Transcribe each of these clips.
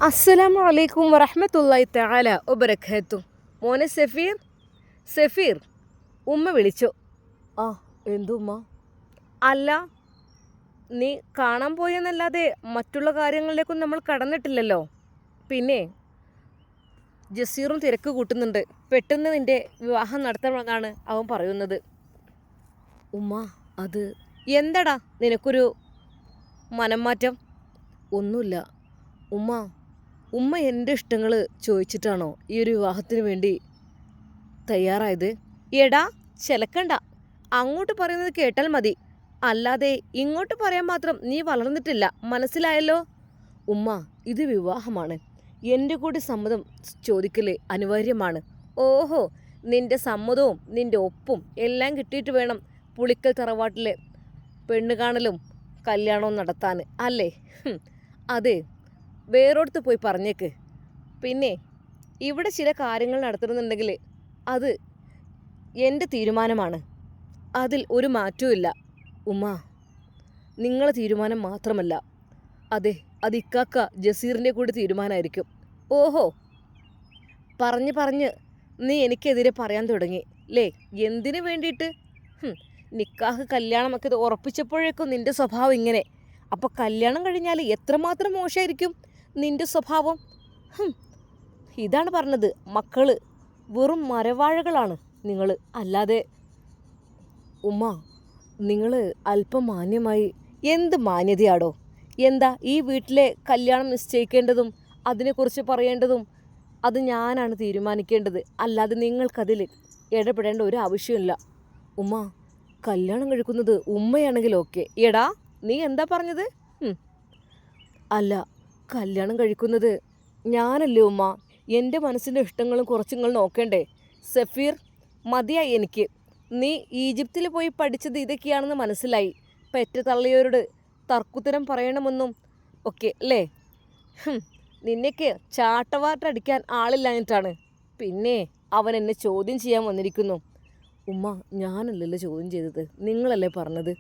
അസ്സലാമു അലൈക്കും വറഹ്മത്തുള്ളാഹി തആല വബറകാതുഹു. മോനെ സഫീർ, സഫീർ, ഉമ്മ വിളിച്ചു. ആ, എന്തുമ്മ? അല്ല, നീ കാണാൻ പോയെന്നല്ലാതെ മറ്റുള്ള കാര്യങ്ങളിലേക്കൊന്നും നമ്മൾ കടന്നിട്ടില്ലല്ലോ. പിന്നെ ജസീറും തിരക്ക് കൂട്ടുന്നുണ്ട്. പെട്ടെന്ന് നിൻ്റെ വിവാഹം നടത്തണമെന്നാണ് അവൻ പറയുന്നത്. ഉമ്മ, അത് എന്തടാ നിനക്കൊരു മനംമാറ്റം? ഒന്നുമില്ല ഉമ്മ. ഉമ്മ എൻ്റെ ഇഷ്ടങ്ങൾ ചോദിച്ചിട്ടാണോ ഈ ഒരു വിവാഹത്തിന് വേണ്ടി തയ്യാറായത്? എടാ ചിലക്കണ്ട, അങ്ങോട്ട് പറയുന്നത് കേട്ടാൽ മതി, അല്ലാതെ ഇങ്ങോട്ട് പറയാൻ മാത്രം നീ വളർന്നിട്ടില്ല, മനസ്സിലായല്ലോ? ഉമ്മ, ഇത് വിവാഹമാണ്, എൻ്റെ കൂടി സമ്മതം ചോദിക്കൽ അനിവാര്യമാണ്. ഓഹോ, നിൻ്റെ സമ്മതവും നിൻ്റെ ഒപ്പും എല്ലാം കിട്ടിയിട്ട് വേണം പുളിക്കൽ തറവാട്ടിലെ പെണ്ണ് കാണലും കല്യാണവും നടത്താൻ അല്ലേ? അതെ, വേറൊടുത്ത് പോയി പറഞ്ഞേക്ക്. പിന്നെ ഇവിടെ ചില കാര്യങ്ങൾ നടത്തണമെന്നുണ്ടെങ്കിൽ അത് എൻ്റെ തീരുമാനമാണ്, അതിൽ ഒരു മാറ്റവും ഇല്ല. ഉമ്മ, നിങ്ങളെ തീരുമാനം മാത്രമല്ല, അതെ, അത് ഇക്കാക്ക ജസീറിൻ്റെ കൂടി തീരുമാനമായിരിക്കും. ഓഹോ, പറഞ്ഞ് നീ എനിക്കെതിരെ പറയാൻ തുടങ്ങി അല്ലേ? എന്തിനു വേണ്ടിയിട്ട്? നിക്കാഹ് കല്യാണമൊക്കെ ഉറപ്പിച്ചപ്പോഴേക്കും നിൻ്റെ സ്വഭാവം ഇങ്ങനെ. അപ്പോൾ കല്യാണം കഴിഞ്ഞാൽ എത്രമാത്രം മോശമായിരിക്കും നിൻ്റെ സ്വഭാവം? ഇതാണ് പറഞ്ഞത്, മക്കള് വെറും മരവാഴകളാണ് നിങ്ങൾ, അല്ലാതെ. ഉമ്മ, നിങ്ങൾ അല്പം മാന്യമായി. എന്ത് മാന്യതയാടോ? എന്താ ഈ വീട്ടിലെ കല്യാണം നിശ്ചയിക്കേണ്ടതും അതിനെക്കുറിച്ച് പറയേണ്ടതും അത് ഞാനാണ് തീരുമാനിക്കേണ്ടത്, അല്ലാതെ നിങ്ങൾക്കതിൽ ഇടപെടേണ്ട ഒരു ആവശ്യമില്ല. ഉമ്മ, കല്യാണം കഴിക്കുന്നത് ഉമ്മയാണെങ്കിൽ ഓക്കെ. എടാ, നീ എന്താ പറഞ്ഞത്? അല്ല, കല്യാണം കഴിക്കുന്നത് ഞാനല്ലേ ഉമ്മ. എൻ്റെ മനസ്സിൻ്റെ ഇഷ്ടങ്ങളും കുറച്ചുങ്ങൾ നോക്കേണ്ടേ? സഫീർ, മതിയായി എനിക്ക്. നീ ഈജിപ്തിൽ പോയി പഠിച്ചത് ഇതൊക്കെയാണെന്ന് മനസ്സിലായി. പെറ്റ തള്ളിയവരോട് തർക്കുത്തരം പറയണമെന്നും ഒക്കെ അല്ലേ? നിന്നേക്ക് ചാട്ടവാട്ടടിക്കാൻ ആളില്ലാഞ്ഞിട്ടാണ്. പിന്നെ അവൻ എന്നെ ചോദ്യം ചെയ്യാൻ വന്നിരിക്കുന്നു. ഉമ്മ, ഞാനല്ലല്ലോ ചോദ്യം ചെയ്തത്, നിങ്ങളല്ലേ പറഞ്ഞത്.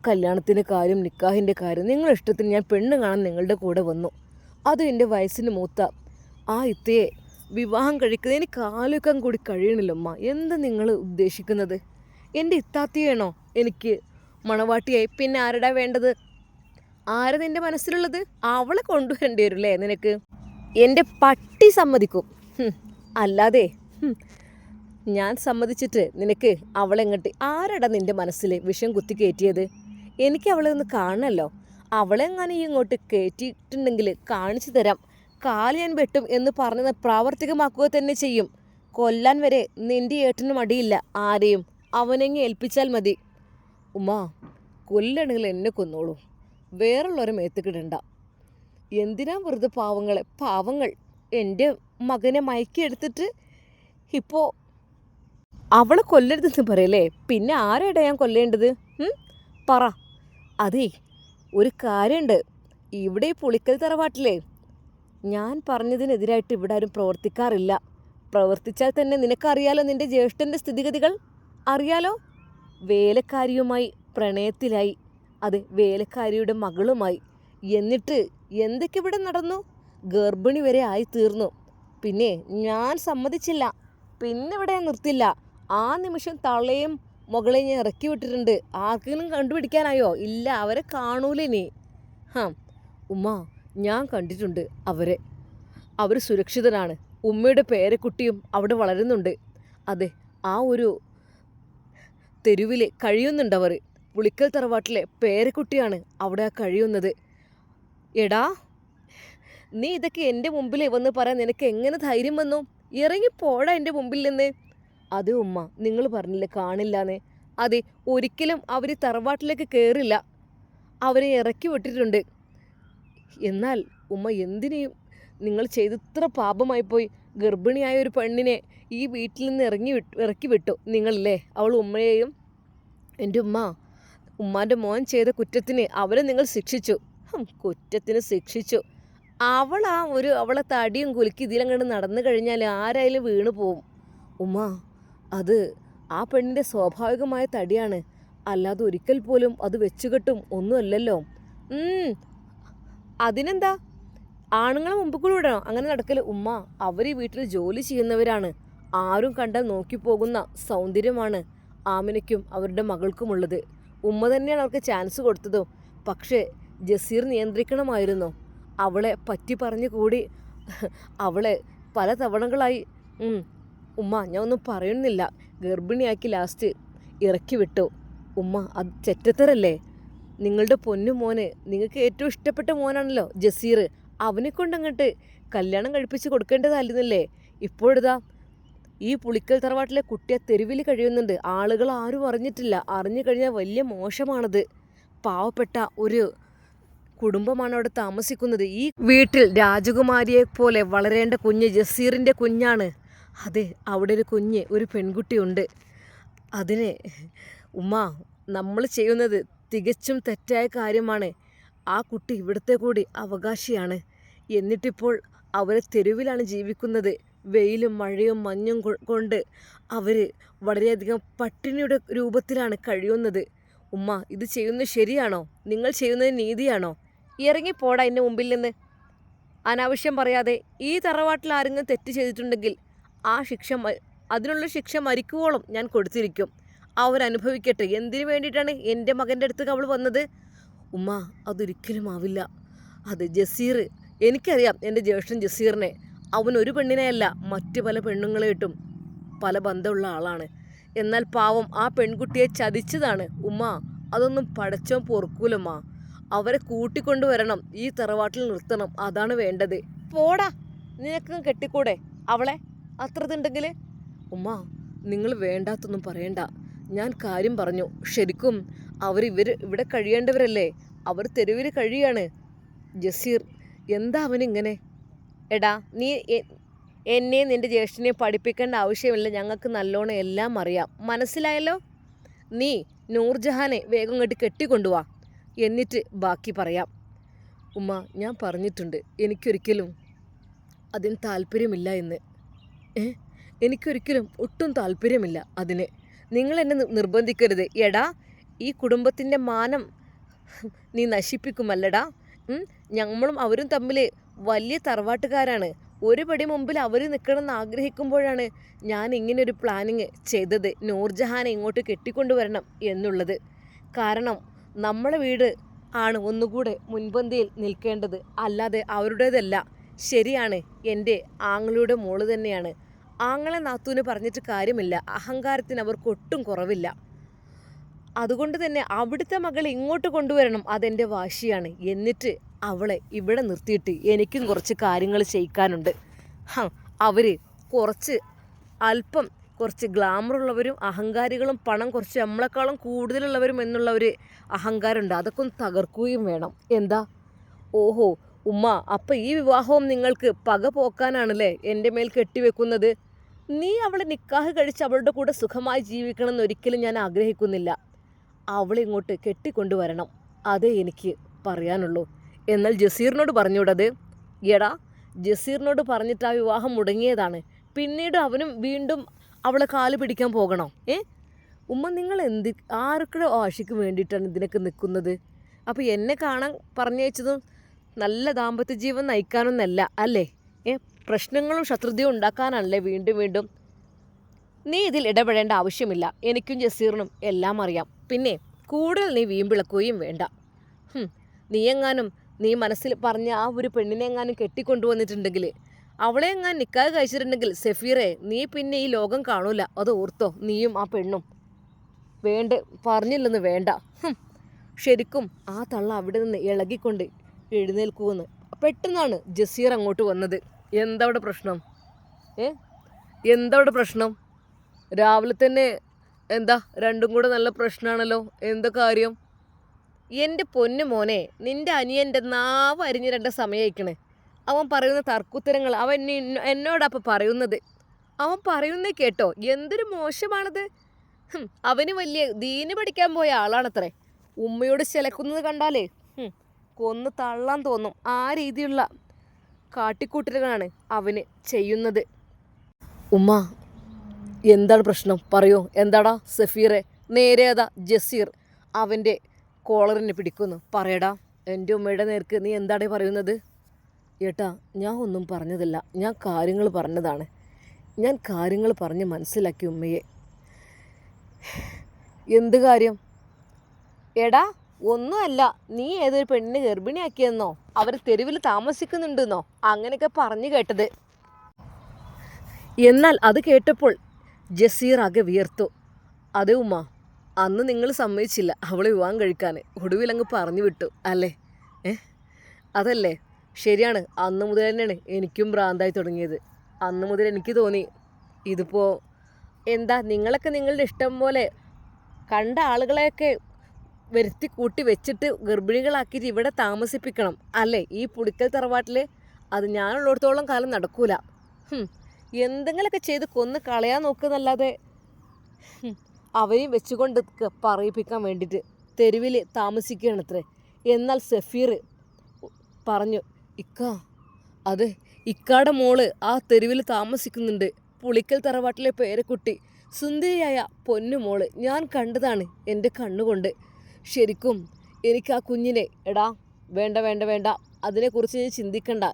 കല്യാണത്തിൻ്റെ കാര്യം, നിക്കാഹിൻ്റെ കാര്യം, നിങ്ങളുടെ ഇഷ്ടത്തിന് ഞാൻ പെണ്ണ് കാണാൻ നിങ്ങളുടെ കൂടെ വന്നു. അതും എൻ്റെ വയസ്സിന് മൂത്ത ആ ഇത്തയെ വിവാഹം കഴിക്കുന്നത് എനിക്ക് ആലോചിക്കാൻ കൂടി കഴിയണില്ലമ്മ. എന്താ നിങ്ങൾ ഉദ്ദേശിക്കുന്നത്? എൻ്റെ ഇത്താത്തിയാണോ എനിക്ക് മണവാട്ടിയായി? പിന്നെ ആരുടെ വേണ്ടത്? ആരാ നിൻ്റെ മനസ്സിലുള്ളത്? അവളെ കൊണ്ടുവരേണ്ടി വരും അല്ലേ നിനക്ക്? എൻ്റെ പട്ടി സമ്മതിക്കും, അല്ലാതെ ഞാൻ സമ്മതിച്ചിട്ട് നിനക്ക് അവളെങ്ങോട്ട്? ആരടാ നിൻ്റെ മനസ്സിൽ വിഷം കുത്തി കയറ്റിയത്? എനിക്ക് അവളെ ഒന്ന് കാണണമല്ലോ. അവളെങ്ങനെ ഇങ്ങോട്ട് കയറ്റിയിട്ടുണ്ടെങ്കിൽ കാണിച്ചു തരാം. കാല് ഞാൻ വെട്ടും എന്ന് പറഞ്ഞത് പ്രാവർത്തികമാക്കുക തന്നെ ചെയ്യും. കൊല്ലാൻ വരെ നിൻ്റെ ഏട്ടന് മടിയില്ല ആരെയും. അവനെങ്ങി ഏൽപ്പിച്ചാൽ മതി. ഉമ്മ, കൊല്ലണമെങ്കിൽ എന്നെ കൊന്നോളൂ, വേറുള്ളവരെ മേത്തുക്കിടണ്ട. എന്തിനാ വെറുതെ പാവങ്ങൾ എൻ്റെ മകനെ മയക്കിയെടുത്തിട്ട് ഇപ്പോൾ അവളെ കൊല്ലരുതെന്ന് പറയല്ലേ? പിന്നെ ആരെടാ ഞാൻ കൊല്ലേണ്ടത്? പറ. അതേ, ഒരു കാര്യമുണ്ട്. ഇവിടെ ഈ പുളിക്കൽ തറവാട്ടിലേ ഞാൻ പറഞ്ഞതിനെതിരായിട്ട് ഇവിടെ ആരും പ്രവർത്തിക്കാറില്ല. പ്രവർത്തിച്ചാൽ തന്നെ നിനക്കറിയാലോ, നിൻ്റെ ജ്യേഷ്ഠൻ്റെ സ്ഥിതിഗതികൾ അറിയാലോ. വേലക്കാരിയുമായി പ്രണയത്തിലായി, അതെ, വേലക്കാരിയുടെ മകളുമായി. എന്നിട്ട് എന്തൊക്കെ ഇവിടെ നടന്നു? ഗർഭിണി വരെ ആയി തീർന്നു. പിന്നെ ഞാൻ സമ്മതിച്ചില്ല. പിന്നെ ഇവിടെ നിർത്തില്ല. ആ നിമിഷം തള്ളയും മകളെ ഞാൻ ഇറക്കി വിട്ടിട്ടുണ്ട്. ആർക്കെങ്കിലും കണ്ടുപിടിക്കാനായോ? ഇല്ല, അവരെ കാണൂലേ നീ? ഉമ്മ, ഞാൻ കണ്ടിട്ടുണ്ട് അവരെ. അവർ സുരക്ഷിതരാണ്. ഉമ്മയുടെ പേരക്കുട്ടിയും അവിടെ വളരുന്നുണ്ട്. അതെ, ആ ഒരു തെരുവിൽ കഴിയുന്നുണ്ടവർ. പുളിക്കൽ തറവാട്ടിലെ പേരക്കുട്ടിയാണ് അവിടെ കഴിയുന്നത്. എടാ, നീ ഇതൊക്കെ എൻ്റെ മുമ്പിൽ വന്ന് പറയാൻ നിനക്ക് എങ്ങനെ ധൈര്യം വന്നു? ഇറങ്ങിപ്പോടാ എൻ്റെ മുമ്പിൽ നിന്ന്. അത് ഉമ്മ, നിങ്ങൾ പറഞ്ഞില്ലേ കാണില്ലാന്ന്. അതെ, ഒരിക്കലും അവർ തറവാട്ടിലേക്ക് കയറില്ല. അവരെ ഇറക്കി വിട്ടിട്ടുണ്ട്. എന്നാൽ ഉമ്മ, എന്തിനേയും നിങ്ങൾ ചെയ്തിത്ര പാപമായിപ്പോയി. ഗർഭിണിയായ ഒരു പെണ്ണിനെ ഈ വീട്ടിൽ നിന്ന് ഇറക്കി വിട്ടു നിങ്ങളല്ലേ? അവൾ ഉമ്മയെയും. എൻ്റെ ഉമ്മാൻ്റെ മോൻ ചെയ്ത കുറ്റത്തിന് അവരെ നിങ്ങൾ ശിക്ഷിച്ചു. കുറ്റത്തിന് ശിക്ഷിച്ചു. അവളെ തടിയും കുലുക്കി ഇതിലങ്ങോട്ട് നടന്നു കഴിഞ്ഞാൽ ആരായാലും വീണു പോവും. ഉമ്മ, അത് ആ പെണ്ണിൻ്റെ സ്വാഭാവികമായ തടിയാണ്, അല്ലാതെ ഒരിക്കൽ പോലും അത് വെച്ചുകെട്ടും ഒന്നുമല്ലല്ലോ. അതിനെന്താ? ആണുങ്ങളെ മുമ്പ് കൂടെ വിടണോ അങ്ങനെ നടക്കൽ? ഉമ്മ, അവർ ഈ വീട്ടിൽ ജോലി ചെയ്യുന്നവരാണ്. ആരും കണ്ടാൽ നോക്കിപ്പോകുന്ന സൗന്ദര്യമാണ് ആമിനയ്ക്കും അവരുടെ മകൾക്കുമുള്ളത്. ഉമ്മ തന്നെയാണ് അവർക്ക് ചാൻസ് കൊടുത്തതോ. പക്ഷേ ജസീർ നിയന്ത്രിക്കണമായിരുന്നു. അവളെ പറ്റി പറഞ്ഞു കൂടി അവളെ പല തവണകളായി ഉമ്മ ഞാൻ ഒന്നും പറയുന്നില്ല, ഗർഭിണിയാക്കി ലാസ്റ്റ് ഇറക്കി വിട്ടു. ഉമ്മ, അത് ചെറ്റത്തരല്ലേ? നിങ്ങളുടെ പൊന്നു മോന്, നിങ്ങൾക്ക് ഏറ്റവും ഇഷ്ടപ്പെട്ട മോനാണല്ലോ ജസീർ. അവനെ കൊണ്ടങ്ങോട്ട് കല്യാണം കഴിപ്പിച്ച് കൊടുക്കേണ്ടതായിരുന്നില്ലേ? ഇപ്പോഴിതാ ഈ പുളിക്കൽ തറവാട്ടിലെ കുട്ടിയെ തെരുവിൽ കഴിയുന്നുണ്ട്. ആളുകൾ ആരും അറിഞ്ഞിട്ടില്ല. അറിഞ്ഞു കഴിഞ്ഞാൽ വലിയ മോശമാണത്. പാവപ്പെട്ട ഒരു കുടുംബമാണ് അവിടെ താമസിക്കുന്നത്. ഈ വീട്ടിൽ രാജകുമാരിയെ പോലെ വളരേണ്ട കുഞ്ഞ് ജസീറിൻ്റെ കുഞ്ഞാണ്. അതെ, അവിടെ ഒരു കുഞ്ഞ്, ഒരു പെൺകുട്ടിയുണ്ട്. അതിനെ ഉമ്മ, നമ്മൾ ചെയ്യുന്നത് തികച്ചും തെറ്റായ കാര്യമാണ്. ആ കുട്ടി ഇവിടുത്തെ കൂടി അവകാശിയാണ്. എന്നിട്ടിപ്പോൾ അവരെ തെരുവിലാണ് ജീവിക്കുന്നത്. വെയിലും മഴയും മഞ്ഞും കൊണ്ട് അവർ വളരെയധികം പട്ടിണിയുടെ രൂപത്തിലാണ് കഴിയുന്നത്. ഉമ്മ, ഇത് ചെയ്യുന്നത് ശരിയാണോ? നിങ്ങൾ ചെയ്യുന്നത് നീതിയാണോ? ഇറങ്ങിപ്പോടാ എൻ്റെ മുമ്പിൽ നിന്ന്. അനാവശ്യം പറയാതെ. ഈ തറവാട്ടിൽ ആരെങ്കിലും തെറ്റ് ചെയ്തിട്ടുണ്ടെങ്കിൽ ആ ശിക്ഷ അതിനുള്ള ശിക്ഷ മരിക്കുവോളം ഞാൻ കൊടുത്തിരിക്കും. അവരനുഭവിക്കട്ടെ. എന്തിനു വേണ്ടിയിട്ടാണ് എൻ്റെ മകൻ്റെ അടുത്ത് അവൾ വന്നത്? ഉമ്മ, അതൊരിക്കലും ആവില്ല. അത് ജസീർ, എനിക്കറിയാം എൻ്റെ ജ്യേഷ്ഠൻ ജസീറിനെ. അവൻ ഒരു പെണ്ണിനെയല്ല, മറ്റു പല പെണ്ണുങ്ങളായിട്ടും പല ബന്ധമുള്ള ആളാണ്. എന്നാൽ പാവം ആ പെൺകുട്ടിയെ ചതിച്ചതാണ്. ഉമ്മ, അതൊന്നും പടച്ചോൻ പൊറുക്കൂലമ്മ. അവരെ കൂട്ടിക്കൊണ്ടുവരണം, ഈ തറവാട്ടിൽ നിർത്തണം. അതാണ് വേണ്ടത്. പോടാ, നിനക്കും കെട്ടിക്കൂടെ അവളെ അത്രതുണ്ടെങ്കിൽ? ഉമ്മ, നിങ്ങൾ വേണ്ടാത്തൊന്നും പറയണ്ട. ഞാൻ കാര്യം പറഞ്ഞു. ശരിക്കും ഇവിടെ കഴിയേണ്ടവരല്ലേ? അവർ തെരുവിൽ കഴിയാണ്. ജസീർ, എന്താ അവനിങ്ങനെ? എടാ, നീ എന്നെ നിൻ്റെ ജ്യേഷ്ഠനെ പഠിപ്പിക്കേണ്ട ആവശ്യമില്ല. ഞങ്ങൾക്ക് നല്ലോണം എല്ലാം അറിയാം. മനസ്സിലായല്ലോ? നീ നൂർജഹാനെ വേഗം കെട്ടി കെട്ടിക്കൊണ്ടുവാ, എന്നിട്ട് ബാക്കി പറയാം. ഉമ്മ, ഞാൻ പറഞ്ഞിട്ടുണ്ട് എനിക്കൊരിക്കലും അതിന് താല്പര്യമില്ല എന്ന്. എനിക്കൊരിക്കലും ഒട്ടും താല്പര്യമില്ല അതിന്. നിങ്ങൾ എന്നെ നിർബന്ധിക്കരുത്. എടാ, ഈ കുടുംബത്തിൻ്റെ മാനം നീ നശിപ്പിക്കുമല്ലടാ. ഞമ്മളും അവരും തമ്മിൽ വലിയ തറവാട്ടുകാരാണ്. ഒരു പടി മുമ്പിൽ അവർ നിൽക്കണമെന്ന് ആഗ്രഹിക്കുമ്പോഴാണ് ഞാൻ ഇങ്ങനൊരു പ്ലാനിങ് ചെയ്തത്, നൂർജഹാനെ ഇങ്ങോട്ട് കെട്ടിക്കൊണ്ടുവരണം എന്നുള്ളത്. കാരണം നമ്മളെ വീട് ആണ് ഒന്നുകൂടെ മുൻപന്തിയിൽ നിൽക്കേണ്ടത്, അല്ലാതെ അവരുടേതല്ല. ശരിയാണ്, എൻ്റെ ആങ്ങളുടെ മോള് തന്നെയാണ്. ആങ്ങളെ നാത്തൂന് പറഞ്ഞിട്ട് കാര്യമില്ല. അഹങ്കാരത്തിന് അവർക്ക് ഒട്ടും കുറവില്ല. അതുകൊണ്ട് തന്നെ അവിടുത്തെ മകളെ ഇങ്ങോട്ട് കൊണ്ടുവരണം, അതെൻ്റെ വാശിയാണ്. എന്നിട്ട് അവളെ ഇവിടെ നിർത്തിയിട്ട് എനിക്കും കുറച്ച് കാര്യങ്ങൾ ചെയ്യിക്കാനുണ്ട്. അവർ കുറച്ച് ഗ്ലാമറുള്ളവരും അഹങ്കാരികളും പണം കുറച്ച് നമ്മളെക്കാളും കൂടുതലുള്ളവരും എന്നുള്ള ഒരു അഹങ്കാരമുണ്ട്. അതൊക്കെ ഒന്ന് തകർക്കുകയും വേണം. എന്താ? ഓഹോ ഉമ്മ, അപ്പം ഈ വിവാഹവും നിങ്ങൾക്ക് പക പോക്കാനാണല്ലേ എൻ്റെ മേൽ കെട്ടിവെക്കുന്നത്? നീ അവളെ നിക്കാഹ് കഴിച്ച് അവളുടെ കൂടെ സുഖമായി ജീവിക്കണമെന്ന് ഒരിക്കലും ഞാൻ ആഗ്രഹിക്കുന്നില്ല. അവളെ ഇങ്ങോട്ട് കെട്ടിക്കൊണ്ടുവരണം, അതേ എനിക്ക് പറയാനുള്ളൂ. എന്നാൽ ജസീറിനോട് പറഞ്ഞൂടത്? എടാ, ജസീറിനോട് പറഞ്ഞിട്ട് ആ വിവാഹം മുടങ്ങിയതാണ്. പിന്നീട് അവനും വീണ്ടും അവളെ കാല് പിടിക്കാൻ പോകണോ? ഉമ്മ, നിങ്ങൾ ആർക്കുടെ വാശിക്ക് വേണ്ടിയിട്ടാണ് ഇതിനൊക്കെ നിൽക്കുന്നത്? അപ്പോൾ എന്നെ കാണാൻ പറഞ്ഞയച്ചതും നല്ല ദാമ്പത്യ ജീവൻ നയിക്കാനൊന്നല്ല അല്ലേ? പ്രശ്നങ്ങളും ശത്രുതയും ഉണ്ടാക്കാനല്ലേ വീണ്ടും വീണ്ടും? നീ ഇതിൽ ഇടപെടേണ്ട ആവശ്യമില്ല. എനിക്കും ജസീറിനും എല്ലാം അറിയാം. പിന്നെ കൂടുതൽ നീ വീമ്പിളക്കുകയും വേണ്ട. നീ മനസ്സിൽ പറഞ്ഞ ആ ഒരു പെണ്ണിനെ എങ്ങാനും കെട്ടിക്കൊണ്ടുവന്നിട്ടുണ്ടെങ്കിൽ, അവളെ എങ്ങാനും നിക്കാഹ് കഴിച്ചിട്ടുണ്ടെങ്കിൽ സഫീറെ, നീ പിന്നെ ഈ ലോകം കാണൂല. അത് ഓർത്തോ, നീയും ആ പെണ്ണും. പറഞ്ഞില്ലെന്ന് വേണ്ട. ശരിക്കും ആ തള്ള അവിടെ നിന്ന് ഇളകിക്കൊണ്ട് എഴുന്നേൽക്കുമെന്ന് പെട്ടെന്നാണ് ജസീർ അങ്ങോട്ട് വന്നത്. എന്താ അവിടെ പ്രശ്നം? എന്താ അവിടെ പ്രശ്നം? രാവിലെ തന്നെ എന്താ രണ്ടും കൂടെ നല്ല പ്രശ്നമാണല്ലോ. എന്താ കാര്യം? എൻ്റെ പൊന്നു മോനെ, നിൻ്റെ അനിയൻ്റെ നാവ് അരിഞ്ഞിരേണ്ട സമയമായിക്കണേ. അവൻ പറയുന്ന തർക്കുത്തരങ്ങൾ അവൻ എന്നോടപ്പം പറയുന്നത്. അവൻ പറയുന്നേ കേട്ടോ, എന്തൊരു മോശമാണത്. അവന് വലിയ ദീന് പഠിക്കാൻ പോയ ആളാണത്രേ. ഉമ്മയോട് ചിലക്കുന്നത് കണ്ടാലേ കൊന്ന് തള്ളാൻ തോന്നും. ആ രീതിയുള്ള കാട്ടിക്കൂട്ടലുകളാണ് അവന് ചെയ്യുന്നത്. ഉമ്മ, എന്താണ് പ്രശ്നം? പറയൂ. എന്താടാ സഫീറെ? നേരേതാ ജസീർ അവൻ്റെ കോളറിനെ പിടിക്കുന്നു. പറയടാ, എൻ്റെ ഉമ്മയുടെ നേർക്ക് നീ എന്താടേ പറയുന്നത്? ഏട്ടാ, ഞാൻ ഒന്നും പറഞ്ഞതല്ല, ഞാൻ കാര്യങ്ങൾ പറഞ്ഞതാണ്. ഞാൻ കാര്യങ്ങൾ പറഞ്ഞ് മനസ്സിലാക്കി ഉമ്മയെ. എന്ത് കാര്യം? എടാ, ഒന്നുമല്ല, നീ ഏതൊരു പെണ്ണിനെ ഗർഭിണിയാക്കിയെന്നോ അവർ തെരുവിൽ താമസിക്കുന്നുണ്ടെന്നോ അങ്ങനെയൊക്കെ പറഞ്ഞു കേട്ടത്. എന്നാൽ അത് കേട്ടപ്പോൾ ജസീർ ആകെ വിയർത്തു. അതെ ഉമ്മ, അന്ന് നിങ്ങൾ സമ്മതിച്ചില്ല അവളെ വിവാഹം കഴിക്കാൻ, ഒടുവിൽ അങ്ങ് പറഞ്ഞു വിട്ടു അല്ലേ? അതല്ലേ? ശരിയാണ്, അന്ന് മുതൽ തന്നെയാണ് എനിക്കും ഭ്രാന്തായി തുടങ്ങിയത്. അന്ന് മുതൽ എനിക്ക് തോന്നി ഇതിപ്പോൾ എന്താ, നിങ്ങളൊക്കെ നിങ്ങളുടെ ഇഷ്ടം പോലെ കണ്ട ആളുകളെയൊക്കെ വരുത്തി കൂട്ടി വെച്ചിട്ട് ഗർഭിണികളാക്കിയിട്ട് ഇവിടെ താമസിപ്പിക്കണം അല്ലേ ഈ പുടിക്കൽ തറവാട്ടിൽ? അത് ഞാനുള്ളിടത്തോളം കാലം നടക്കൂല. എന്തെങ്കിലുമൊക്കെ ചെയ്ത് കൊന്ന് കളയാൻ നോക്കുന്നല്ലാതെ അവരെയും വെച്ചുകൊണ്ട് പറയിപ്പിക്കാൻ വേണ്ടിയിട്ട് തെരുവിൽ താമസിക്കുകയാണത്രേ. എന്നാൽ സഫീർ പറഞ്ഞു, ഇക്ക, അത് ഇക്കാടെ മോള് ആ തെരുവിൽ താമസിക്കുന്നുണ്ട്. പുളിക്കൽ തറവാട്ടിലെ പേരക്കുട്ടി, സുന്ദരിയായ പൊന്നുമോള്, ഞാൻ കണ്ടതാണ് എൻ്റെ കണ്ണുകൊണ്ട്. ശരിക്കും എനിക്ക് ആ കുഞ്ഞിനെ, എടാ വേണ്ട വേണ്ട വേണ്ട, അതിനെക്കുറിച്ച് നീ ചിന്തിക്കണ്ട.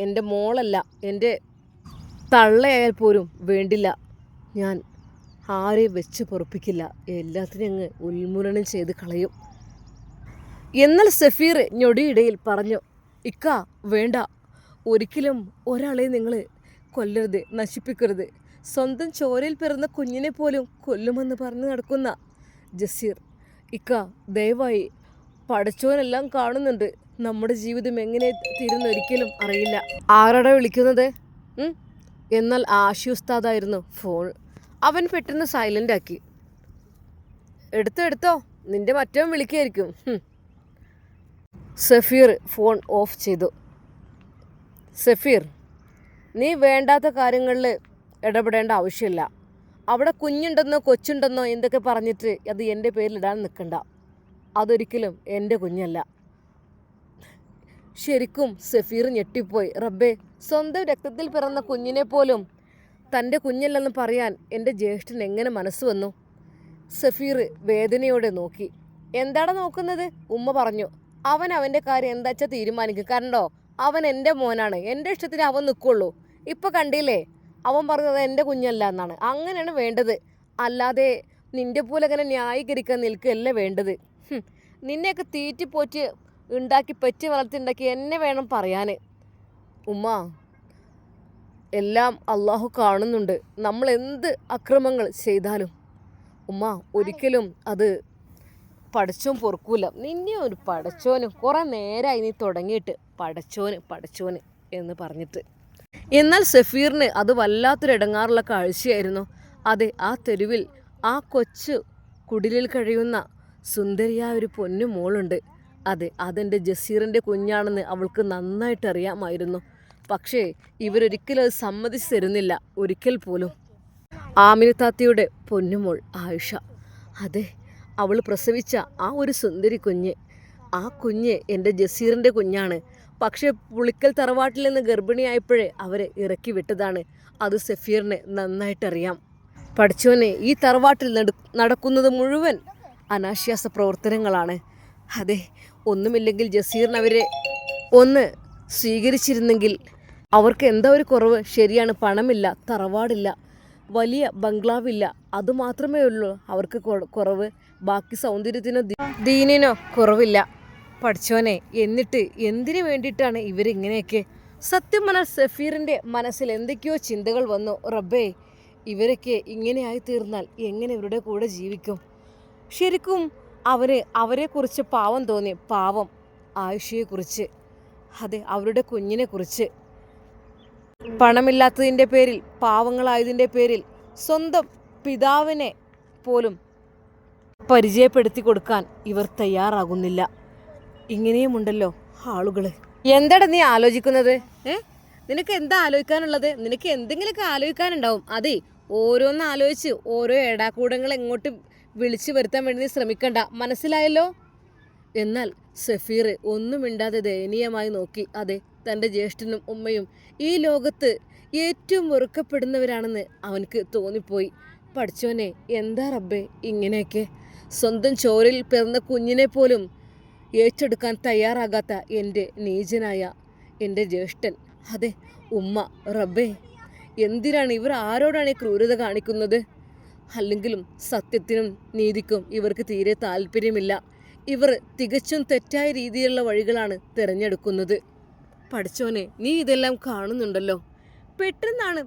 എൻ്റെ മോളല്ല, എൻ്റെ തള്ളയായാൽ പോലും വേണ്ടില്ല. ഞാൻ ആരെയും വെച്ച് പൊറപ്പിക്കില്ല, എല്ലാത്തിനും അങ്ങ് ഉന്മൂലനം ചെയ്ത് കളയും. എന്നാൽ സഫീർ ഞൊടിയിടയിൽ പറഞ്ഞു, ഇക്ക വേണ്ട, ഒരിക്കലും ഒരാളെ നിങ്ങൾ കൊല്ലരുത്, നശിപ്പിക്കരുത്. സ്വന്തം ചോരയിൽ പിറന്ന കുഞ്ഞിനെ പോലും കൊല്ലുമെന്ന് പറഞ്ഞു നടക്കുന്ന ജസീർ, ഇക്ക ദയവായി, പടച്ചോനെല്ലാം കാണുന്നുണ്ട്, നമ്മുടെ ജീവിതം എങ്ങനെ തീരുന്നൊരിക്കലും അറിയില്ല. ആരാടാ വിളിക്കുന്നത്? എന്നാൽ ആഷി ഉസ്താദായിരുന്നു ഫോൺ. അവൻ പെട്ടെന്ന് സൈലൻ്റ് ആക്കി. എടുത്തോ, നിന്റെ മറ്റവൻ വിളിക്കുകയായിരിക്കും. സഫീർ ഫോൺ ഓഫ് ചെയ്തു. സഫീർ, നീ വേണ്ടാത്ത കാര്യങ്ങളിൽ ഇടപെടേണ്ട ആവശ്യമില്ല. അവിടെ കുഞ്ഞുണ്ടെന്നോ കൊച്ചുണ്ടെന്നോ എന്തൊക്കെ പറഞ്ഞിട്ട് അത് എൻ്റെ പേരിലിടാൻ നിൽക്കണ്ട. അതൊരിക്കലും എൻ്റെ കുഞ്ഞല്ല. ശരിക്കും സഫീർ ഞെട്ടിപ്പോയി. റബ്ബേ, സ്വന്തം രക്തത്തിൽ പിറന്ന കുഞ്ഞിനെ പോലും തൻ്റെ കുഞ്ഞല്ലെന്ന് പറയാൻ എൻ്റെ ജ്യേഷ്ഠൻ എങ്ങനെ മനസ്സ് വന്നു? സഫീർ വേദനയോടെ നോക്കി. എന്താണ് നോക്കുന്നത്? ഉമ്മ പറഞ്ഞു, അവൻ അവൻ്റെ കാര്യം എന്താ വെച്ചാൽ തീരുമാനിക്കും. കണ്ടോ, അവൻ എൻ്റെ മോനാണ്, എൻ്റെ ഇഷ്ടത്തിന് അവൻ നിൽക്കുള്ളൂ. ഇപ്പം കണ്ടില്ലേ, അവൻ പറഞ്ഞത് എൻ്റെ കുഞ്ഞല്ല എന്നാണ്. അങ്ങനെയാണ് വേണ്ടത്, അല്ലാതെ നിൻ്റെ പോലെ അങ്ങനെ ന്യായീകരിക്കാൻ നിൽക്കുകയല്ല വേണ്ടത്. നിന്നെയൊക്കെ തീറ്റിപ്പോറ്റ് ഉണ്ടാക്കി പെറ്റ് വളർത്തിണ്ടാക്കി എന്നെ വേണം പറയാൻ. ഉമ്മ, എല്ലാം അള്ളാഹു കാണുന്നുണ്ട്, നമ്മൾ എന്ത് അക്രമങ്ങൾ ചെയ്താലും. ഉമ്മ, ഒരിക്കലും അത് പടച്ചോൻ പൊറുക്കൂല. നിന്നെ ഒരു പടച്ചോനും, കുറേ നേരമായി നീ തുടങ്ങിയിട്ട് പടച്ചോന് എന്ന് പറഞ്ഞിട്ട്. എന്നാൽ സഫീറിന് അത് വല്ലാത്തൊരു ഇടങ്ങാറുള്ള കാഴ്ചയായിരുന്നു. അതെ, ആ തെരുവിൽ ആ കൊച്ചു കുടിലിൽ കഴിയുന്ന സുന്ദരിയായ ഒരു പൊന്നു മോളുണ്ട്. അതെ, അതെൻ്റെ ജസീറിൻ്റെ കുഞ്ഞാണെന്ന് അവൾക്ക് നന്നായിട്ട് അറിയാമായിരുന്നു. പക്ഷേ ഇവരൊരിക്കലും അത് സമ്മതിച്ചു തരുന്നില്ല, ഒരിക്കൽ പോലും. ആമിന താത്തയുടെ പൊന്നുമോൾ ആയിഷ, അതെ, അവൾ പ്രസവിച്ച ആ ഒരു സുന്ദരി കുഞ്ഞ്, ആ കുഞ്ഞ് എൻ്റെ ജസീറിൻ്റെ കുഞ്ഞാണ്. പക്ഷേ പുളിക്കൽ തറവാട്ടിൽ നിന്ന് ഗർഭിണിയായപ്പോഴേ അവരെ ഇറക്കി വിട്ടതാണ്. അത് സഫീറിന് നന്നായിട്ടറിയാം. പഠിച്ചോനെ, ഈ തറവാട്ടിൽ നടക്കുന്നത് മുഴുവൻ അനാശ്വാസ പ്രവർത്തനങ്ങളാണ്. അതെ, ഒന്നുമില്ലെങ്കിൽ ജസീറിന് അവരെ ഒന്ന് സ്വീകരിച്ചിരുന്നെങ്കിൽ. അവർക്ക് എന്താ ഒരു കുറവ്? ശരിയാണ്, പണമില്ല, തറവാടില്ല, വലിയ ബംഗ്ലാവില്ല, അതുമാത്രമേ ഉള്ളൂ അവർക്ക് കുറവ്. ബാക്കി സൗന്ദര്യത്തിനോ ദീനിനോ കുറവില്ല. പഠിച്ചോനെ, എന്നിട്ട് എന്തിനു വേണ്ടിയിട്ടാണ് ഇവരിങ്ങനെയൊക്കെ? സത്യം പറഞ്ഞാൽ സഫീറിൻ്റെ മനസ്സിൽ എന്തൊക്കെയോ ചിന്തകൾ വന്നു. റബ്ബേ, ഇവരൊക്കെ ഇങ്ങനെയായി തീർന്നാൽ എങ്ങനെ ഇവരുടെ കൂടെ ജീവിക്കും? ശരിക്കും അവരെക്കുറിച്ച് പാവം തോന്നി. പാവം ആയിഷയെക്കുറിച്ച്, അതെ, അവരുടെ കുഞ്ഞിനെക്കുറിച്ച്. പണമില്ലാത്തതിൻ്റെ പേരിൽ, പാവങ്ങളായതിൻ്റെ പേരിൽ സ്വന്തം പിതാവിനെ പോലും പരിചയപ്പെടുത്തി കൊടുക്കാൻ ഇവർ തയ്യാറാകുന്നില്ല. ഇങ്ങനെയുമുണ്ടല്ലോ ആളുകൾ. എന്താടാ നീ ആലോചിക്കുന്നത്? നിനക്ക് എന്താ ആലോചിക്കാനുള്ളത്? നിനക്ക് എന്തെങ്കിലുമൊക്കെ ആലോചിക്കാനുണ്ടാവും. അതെ, ഓരോന്ന് ആലോചിച്ച് ഓരോ ഏടാക്കൂടങ്ങൾ എങ്ങോട്ട് വിളിച്ചു വരുത്താൻ വേണ്ടി നീ ശ്രമിക്കണ്ട, മനസ്സിലായല്ലോ? എന്നാൽ സഫീർ ഒന്നും മിണ്ടാതെ ദയനീയമായി നോക്കി. അതെ, തൻ്റെ ജ്യേഷ്ഠനും ഉമ്മയും ഈ ലോകത്ത് ഏറ്റവും വെറുക്കപ്പെടുന്നവരാണെന്ന് അവനക്ക് തോന്നിപ്പോയി. പഠിച്ചോനെ, എന്താ റബ്ബേ ഇങ്ങനെയൊക്കെ? സ്വന്തം ചോരയിൽ പിറന്ന കുഞ്ഞിനെ പോലും ഏറ്റെടുക്കാൻ തയ്യാറാകാത്ത എൻ്റെ നീചനായ എൻ്റെ ജ്യേഷ്ഠൻ, അതെ ഉമ്മ, റബ്ബേ, എന്തിനാണ് ഇവർ ആരോടാണ് ഈ ക്രൂരത കാണിക്കുന്നത്? അല്ലെങ്കിലും സത്യത്തിനും നീതിക്കും ഇവർക്ക് തീരെ താല്പര്യമില്ല. ഇവർ തികച്ചും തെറ്റായ രീതിയിലുള്ള വഴികളാണ് തിരഞ്ഞെടുക്കുന്നത്. പഠിച്ചോനെ, നീ ഇതെല്ലാം കാണുന്നുണ്ടല്ലോ. പെട്ടെന്നാണ്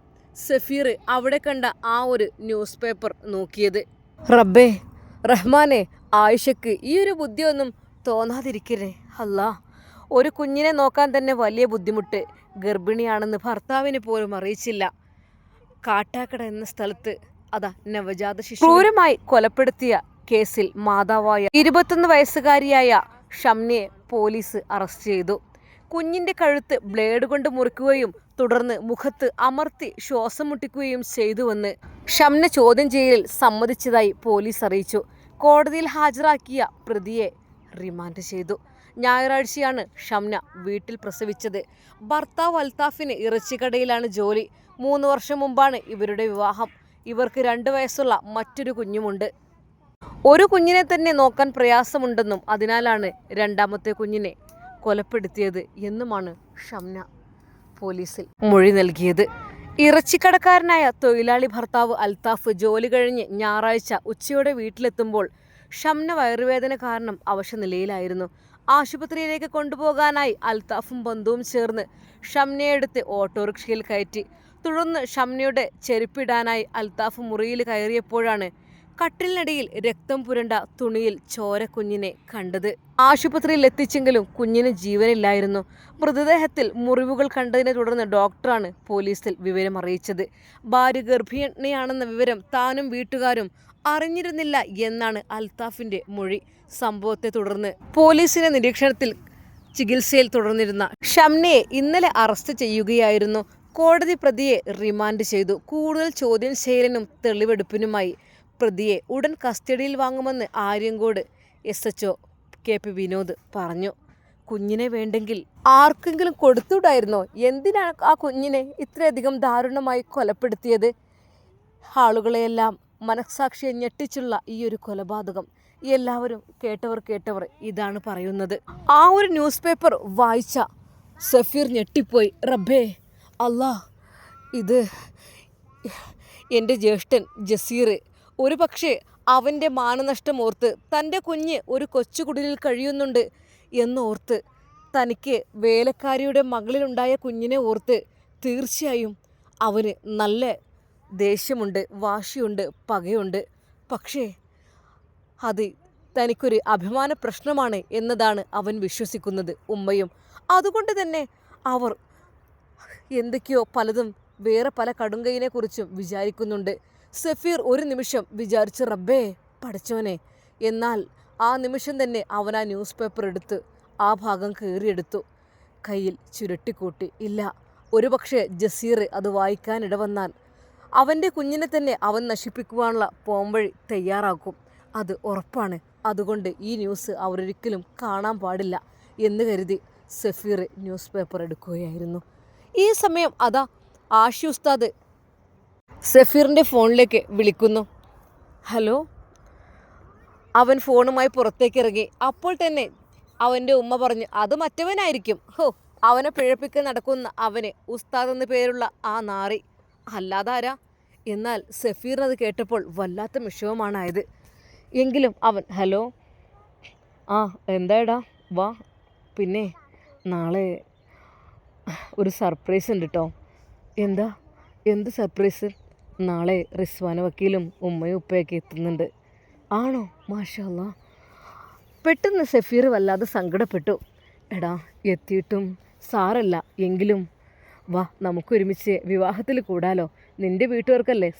സഫീർ അവിടെ കണ്ട ആ ഒരു ന്യൂസ് പേപ്പർ നോക്കിയത്. റബ്ബേ റഹ്മാനെ, ആയിഷക്ക് ഈ ഒരു ബുദ്ധിയൊന്നും തോന്നാതിരിക്കരുതേ അല്ലാ. ഒരു കുഞ്ഞിനെ നോക്കാൻ തന്നെ വലിയ ബുദ്ധിമുട്ട്. ഗർഭിണിയാണെന്ന് ഭർത്താവിന് പോലും അറിയിച്ചില്ല. കാട്ടാക്കട എന്ന സ്ഥലത്ത് അതാ നവജാത ശിശു ക്രൂരമായി കൊലപ്പെടുത്തിയ കേസിൽ മാതാവായ 21 വയസ്സുകാരിയായ ഷംനയെ പോലീസ് അറസ്റ്റ് ചെയ്തു. കുഞ്ഞിന്റെ കഴുത്ത് ബ്ലേഡ് കൊണ്ട് മുറിക്കുകയും തുടർന്ന് മുഖത്ത് അമർത്തി ശ്വാസം മുട്ടിക്കുകയും ചെയ്തുവെന്ന് ഷംന ചോദ്യം ചെയ്യലിൽ സമ്മതിച്ചതായി പോലീസ് അറിയിച്ചു. കോടതിയിൽ ഹാജരാക്കിയ പ്രതിയെ റിമാൻഡ് ചെയ്തു. ഞായറാഴ്ചയാണ് ഷംന വീട്ടിൽ പ്രസവിച്ചത്. ഭർത്താവ് അൽത്താഫിന് ഇറച്ചിക്കടയിലാണ് ജോലി. 3 വർഷം മുമ്പാണ് ഇവരുടെ വിവാഹം. ഇവർക്ക് 2 വയസ്സുള്ള മറ്റൊരു കുഞ്ഞുമുണ്ട്. ഒരു കുഞ്ഞിനെ തന്നെ നോക്കാൻ പ്രയാസമുണ്ടെന്നും അതിനാലാണ് രണ്ടാമത്തെ കുഞ്ഞിനെ കൊലപ്പെടുത്തിയത് എന്നുമാണ് ഷംന പോലീസിൽ മൊഴി നൽകിയത്. ഇറച്ചിക്കടക്കാരനായ തൊഴിലാളി ഭർത്താവ് അൽത്താഫ് ജോലി കഴിഞ്ഞ് ഞായറാഴ്ച ഉച്ചയോടെ വീട്ടിലെത്തുമ്പോൾ ഷംന വയറുവേദന കാരണം അവശനിലയിലായിരുന്നു. ആശുപത്രിയിലേക്ക് കൊണ്ടുപോകാനായി അൽത്താഫും ബന്ധുവും ചേർന്ന് ഷംനയെ എടുത്ത് ഓട്ടോറിക്ഷയിൽ കയറ്റി. തുടർന്ന് ഷംനയുടെ ചെരുപ്പിടാനായി അൽത്താഫ് മുറിയിൽ കയറിയപ്പോഴാണ് കട്ടിലിനടിയിൽ രക്തം പുരണ്ട തുണിയിൽ ചോര കുഞ്ഞിനെ കണ്ടത്. ആശുപത്രിയിൽ എത്തിച്ചെങ്കിലും കുഞ്ഞിന് ജീവനില്ലായിരുന്നു. മൃതദേഹത്തിൽ മുറിവുകൾ കണ്ടതിനെ തുടർന്ന് ഡോക്ടറാണ് പോലീസിൽ വിവരം അറിയിച്ചത്. ഭാര്യ ഗർഭിണിയാണെന്ന വിവരം താനും വീട്ടുകാരും അറിഞ്ഞിരുന്നില്ല എന്നാണ് അൽത്താഫിന്റെ മൊഴി. സംഭവത്തെ തുടർന്ന് പോലീസിന്റെ നിരീക്ഷണത്തിൽ ചികിത്സയിൽ തുടർന്നിരുന്ന ഷംനയെ ഇന്നലെ അറസ്റ്റ് ചെയ്യുകയായിരുന്നു. കോടതി പ്രതിയെ റിമാൻഡ് ചെയ്തു. കൂടുതൽ ചോദ്യം ചെയ്യലിനും തെളിവെടുപ്പിനുമായി പ്രതിയെ ഉടൻ കസ്റ്റഡിയിൽ വാങ്ങുമെന്ന് ആര്യങ്കോട് SHO KP വിനോദ് പറഞ്ഞു. കുഞ്ഞിനെ വേണ്ടെങ്കിൽ ആർക്കെങ്കിലും കൊടുത്തുവിടായിരുന്നോ? എന്തിനാണ് ആ കുഞ്ഞിനെ ഇത്രയധികം ദാരുണമായി കൊലപ്പെടുത്തിയത്? ആളുകളെയെല്ലാം മനസ്സാക്ഷിയെ ഞെട്ടിച്ചുള്ള ഈ ഒരു കൊലപാതകം എല്ലാവരും കേട്ടവർ ഇതാണ് പറയുന്നത്. ആ ഒരു ന്യൂസ് പേപ്പർ വായിച്ച സഫീർ ഞെട്ടിപ്പോയി. റബ്ബേ അല്ലാ, ഇത് എൻ്റെ ജ്യേഷ്ഠൻ ജസീർ. ഒരു പക്ഷേ അവൻ്റെ മാനനഷ്ടം ഓർത്ത്, തൻ്റെ കുഞ്ഞ് ഒരു കൊച്ചുകുടിലിൽ കഴിയുന്നുണ്ട് എന്നോർത്ത്, തനിക്ക് വേലക്കാരിയുടെ മകളിലുണ്ടായ കുഞ്ഞിനെ ഓർത്ത് തീർച്ചയായും അവന് നല്ല ദേഷ്യമുണ്ട്, വാശിയുണ്ട്, പകയുണ്ട്. പക്ഷേ അത് തനിക്കൊരു അഭിമാന പ്രശ്നമാണ് എന്നതാണ് അവൻ വിശ്വസിക്കുന്നത്, ഉമ്മയും. അതുകൊണ്ട് തന്നെ അവർ എന്തൊക്കെയോ പലതും വേറെ പല കടുങ്കൈനെക്കുറിച്ചും വിചാരിക്കുന്നുണ്ട്. സഫീർ ഒരു നിമിഷം വിചാരിച്ച് റബ്ബേ പഠിച്ചോനെ. എന്നാൽ ആ നിമിഷം തന്നെ അവൻ ആ ന്യൂസ് പേപ്പർ എടുത്ത് ആ ഭാഗം കീറിയെടുത്തു, കയ്യിൽ ചുരുട്ടിക്കൂട്ടി. ഇല്ല, ഒരുപക്ഷെ ജസീർ അത് വായിക്കാനിടവന്നാൽ അവൻ്റെ കുഞ്ഞിനെ തന്നെ അവൻ നശിപ്പിക്കുവാനുള്ള പോംവഴി തയ്യാറാക്കും. അത് ഉറപ്പാണ്. അതുകൊണ്ട് ഈ ന്യൂസ് അവരൊരിക്കലും കാണാൻ പാടില്ല എന്ന് കരുതി സഫീർ ന്യൂസ് പേപ്പർ എടുക്കുകയായിരുന്നു. ഈ സമയം അതാ ആഷി ഉസ്താദ് സഫീറിൻ്റെ ഫോണിലേക്ക് വിളിക്കുന്നു. ഹലോ. അവൻ ഫോണുമായി പുറത്തേക്ക് ഇറങ്ങി. അപ്പോൾ തന്നെ അവൻ്റെ ഉമ്മ പറഞ്ഞു, അത് മറ്റവനായിരിക്കും. അവനെ പിഴപ്പിക്കാൻ നടക്കുന്ന അവന് ഉസ്താദ് എന്ന് പേരുള്ള ആ നാറി, അല്ലാതാരാ? എന്നാൽ സഫീറിനത് കേട്ടപ്പോൾ വല്ലാത്ത വിഷമമാണായത്. എങ്കിലും അവൻ ഹലോ, ആ എന്താടാ, വാ. പിന്നെ നാളെ ഒരു സർപ്രൈസ് ഉണ്ട് കേട്ടോ. എന്താ? എന്ത് സർപ്രൈസ്? നാളെ റിസ്വാന വക്കീലും ഉമ്മയും ഉപ്പയൊക്കെ എത്തുന്നുണ്ട്. ആണോ? മാഷാ അല്ലാ. പെട്ടെന്ന് സഫീർ വല്ലാതെ സങ്കടപ്പെട്ടു. എടാ, എത്തിയിട്ടും സാരല്ല, എങ്കിലും വാ, നമുക്കൊരുമിച്ച് വിവാഹത്തിൽ കൂടാലോ. നിൻ്റെ വീട്ടുകാർക്കല്ലേ